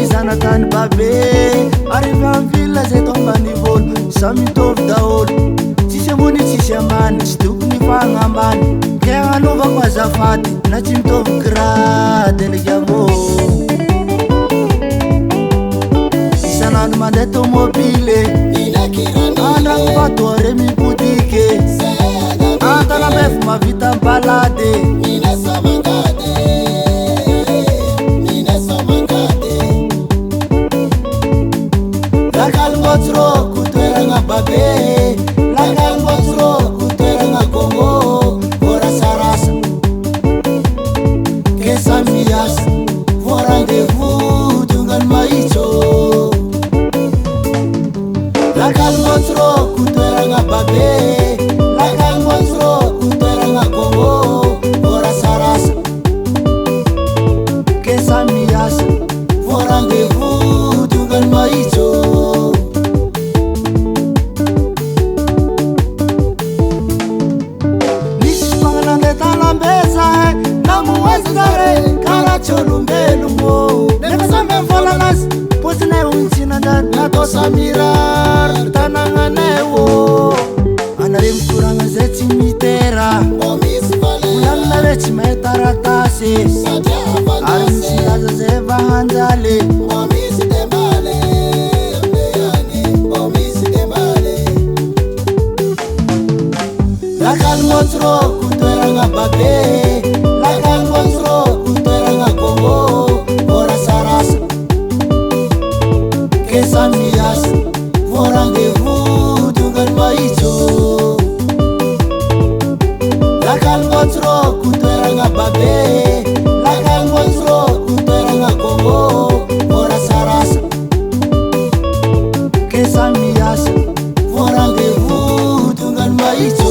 zanakany babe arriva am villa zay tombanivolo samy mitovy daholo tsisy ambony tsisy ambany tsy tokony fagnambany ke agnanovako azafady na tsy mitovy grady ndraiky avô isanandro mandeha tomobile andragno fatoare mipodike antanambefo mavita balade lakalngotsoroko toeragna babe lakalngotsoroko toeragna Congo vorasarasa ke samiasa vo rendez-vous tongany maitso lakalngotsoroko toeragna babe lakalngotsoroko toeragna Congo vorasarasa ke samiasa vo rendez-vous tongany maitso Samirar tananganewo anare mikoragna zay tsy mitera ulanina hoe tsy mahay taratasy ary misy laza zay vahanjaly lakalngotsoroko toeragna babe lakalngotsoroko toeragna Congo vorasarasa ke samiasa vo rendez-vous tongany maitso lakalngotsoroko toeragna babe lakalngotsoroko toeragna Congo vorasarasa ke samiasa vo rendez-vous tongany maitso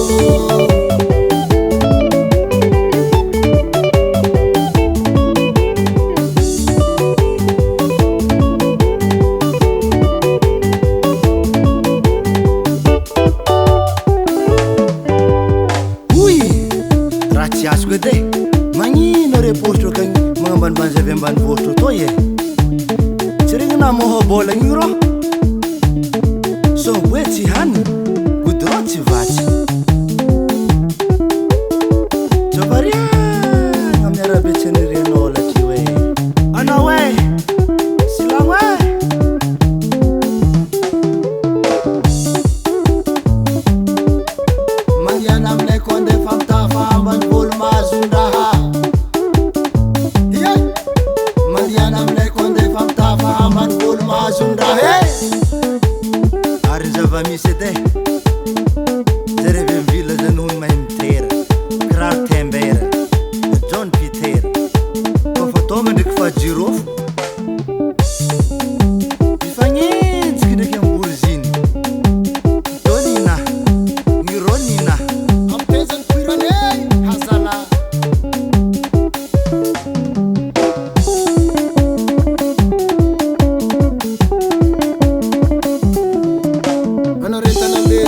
magnino reposto kany magnambanimbany zavy ambany vohitro tô e tsy regny na mohobola igny ro somboe tsy hany goudron tsy vatsy tsovariagna miarabe tsy nirianao latry hoe anao e silagno e mangiana aminay koa ndefa mitafa ambany volo mahazondraha mangiana aminay koa ndefa mitafa ambany volo mahazondraha ary zava-misy edy zay revy mivila zay nohony mahay mitera kiraro tembera John Peter kofa toma ndraiky fa jirofo ifagnenjiky ndraiky amboly ziny donina mironina ampezany kuirane hazala anaretanambe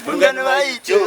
Bungan maichu.